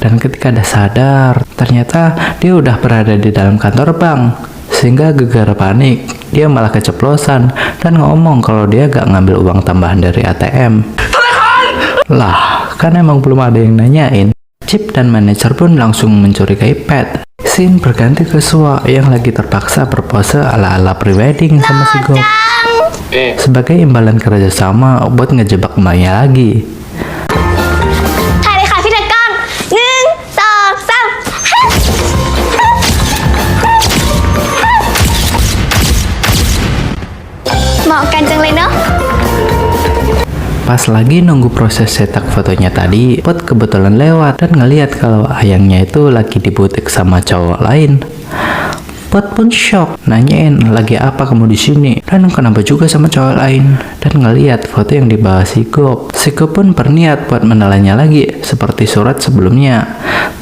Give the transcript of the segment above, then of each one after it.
Dan ketika dia sadar, ternyata dia udah berada di dalam kantor bank. Sehingga gegara panik, dia malah keceplosan dan ngomong kalau dia gak ngambil uang tambahan dari ATM. Lah, kan emang belum ada yang nanyain. Chip dan manajer pun langsung mencurigai Pat. Scene berganti ke Sua yang lagi terpaksa berpose ala-ala prewedding sama si Gop. Sebagai imbalan kerjasama buat ngejebak mbaknya lagi. Pas lagi nunggu proses cetak fotonya tadi, Pot kebetulan lewat dan ngeliat kalau ayangnya itu lagi di butik sama cowok lain. Pot pun shock, nanyain lagi apa kamu di sini dan kenapa juga sama cowok lain, dan ngeliat foto yang dibawa si Gop. Si Gop pun berniat buat menelannya lagi seperti surat sebelumnya,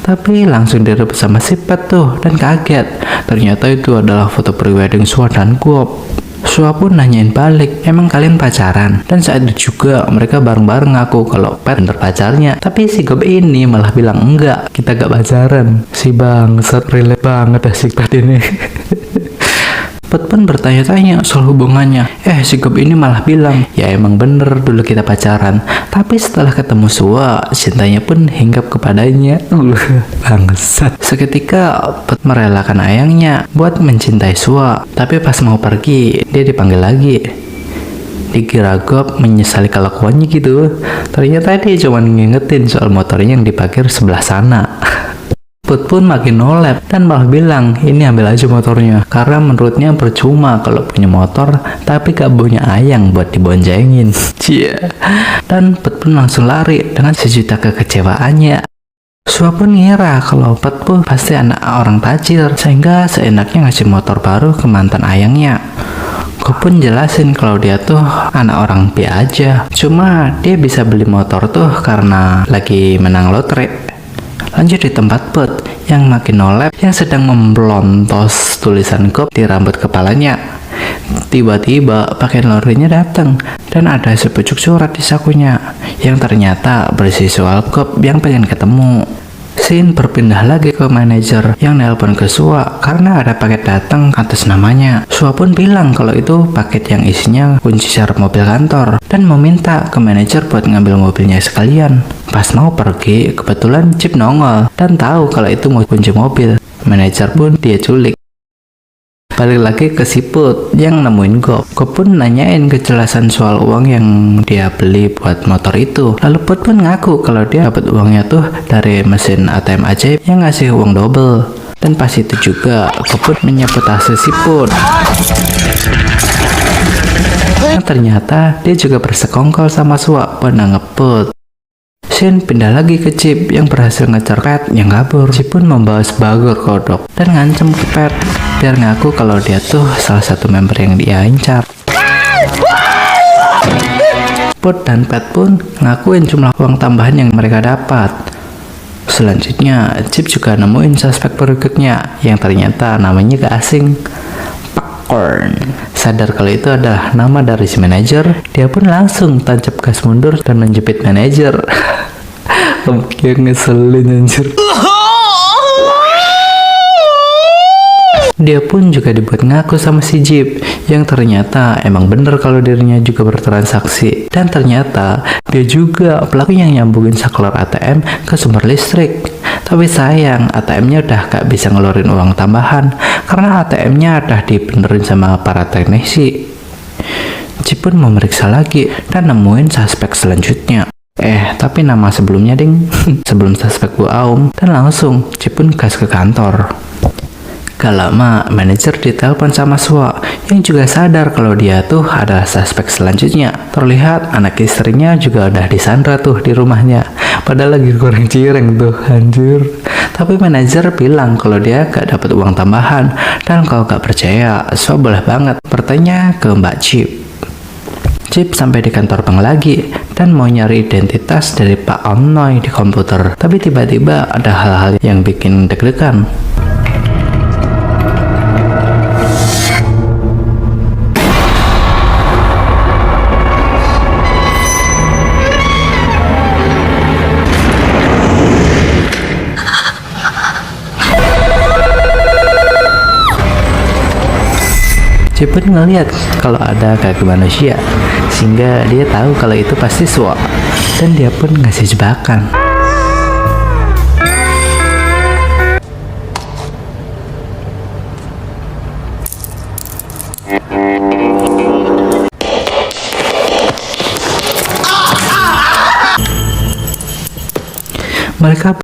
tapi langsung direbut sama si Pat tuh dan kaget. Ternyata itu adalah foto prewedding Sua dan Gop. Sua pun nanyain balik, emang kalian pacaran? Dan saat itu juga mereka bareng-bareng ngaku kalau Pat bener pacarnya. Tapi si Gop ini malah bilang enggak, kita gak pacaran. Si bangsat relate banget si Pat ini. Pat pun bertanya-tanya soal hubungannya. Si Gop ini malah bilang, ya emang bener dulu kita pacaran. Tapi setelah ketemu Sua, cintanya pun hinggap kepadanya. Bangsat. Seketika Pat merelakan ayangnya buat mencintai Sua. Tapi pas mau pergi, dia dipanggil lagi. Dikira Gop menyesali kelakuannya gitu. Ternyata dia cuma ngingetin soal motornya yang diparkir sebelah sana. Put pun makin nolep dan malah bilang ini ambil aja motornya, karena menurutnya percuma kalau punya motor tapi gak punya ayang buat diboncengin. Cie. Dan Put pun langsung lari dengan sejuta kekecewaannya. Sua pun ngira kalau Put pun pasti anak orang tajir sehingga seenaknya ngasih motor baru ke mantan ayangnya. Gue pun jelasin kalau dia tuh anak orang B aja, cuma dia bisa beli motor tuh karena lagi menang lotre. Lanjut di tempat Put yang makin nolep yang sedang memblontos tulisan Gop di rambut kepalanya. Tiba-tiba pakaian laundrynya datang dan ada sepucuk surat di sakunya yang ternyata berisi soal Gop yang pengen ketemu. Scene berpindah lagi ke manajer yang nelpon ke Sua karena ada paket datang atas namanya. Sua pun bilang kalau itu paket yang isinya kunci serep mobil kantor dan meminta ke manajer buat ngambil mobilnya sekalian. Pas mau pergi, kebetulan Chip nongol dan tahu kalau itu mau kunci mobil. Manajer pun dia culik. Balik lagi ke si Put yang nemuin Gop. Gop pun nanyain kejelasan soal uang yang dia beli buat motor itu. Lalu Put pun ngaku kalau dia dapat uangnya tuh dari mesin ATM ajaib yang ngasih uang double. Dan pas itu juga Gop pun menyabotase si Put. Nah, ternyata dia juga bersekongkol sama Sua buat nangkep. Scene pindah lagi ke Chip yang berhasil ngejar Pat yang kabur. Chip pun membawa sebagor kodok dan ngancem ke Pat biar ngaku kalau dia tuh salah satu member yang dia incar. Put dan Pat pun ngakuin jumlah uang tambahan yang mereka dapat. Selanjutnya Chip juga nemuin suspek berikutnya yang ternyata namanya gak asing, Popcorn. Sadar kalau itu adalah nama dari si manajer, dia pun langsung tancap gas mundur dan menjepit manajer. Kayak ngeselin anjir. Dia pun juga dibuat ngaku sama si Jeep yang ternyata emang bener kalau dirinya juga bertransaksi. Dan ternyata dia juga pelaku yang nyambungin saklar ATM ke sumber listrik. Tapi sayang ATM-nya udah gak bisa ngeluarin uang tambahan karena ATM-nya udah dibenerin sama para teknisi. Jeep pun memeriksa lagi dan nemuin suspek selanjutnya. Tapi nama sebelumnya ding. Sebelum suspek Bu Aum, dan langsung Jeep pun gas ke kantor. Gak lama, manajer ditelepon sama Sua yang juga sadar kalau dia tuh adalah suspek selanjutnya. Terlihat anak istrinya juga udah disandra tuh di rumahnya. Padahal lagi goreng cireng tuh, anjir. Tapi manajer bilang kalau dia gak dapat uang tambahan. Dan kalau gak percaya, Sua boleh banget bertanya ke Mbak Chip. Chip sampai di kantor bank lagi dan mau nyari identitas dari Pak Omnoy di komputer. Tapi tiba-tiba ada hal-hal yang bikin deg-degan. Si pun ngeliat kalau ada kaki manusia, sehingga dia tahu kalau itu pasti Sword, dan dia pun ngasih jebakan. Mereka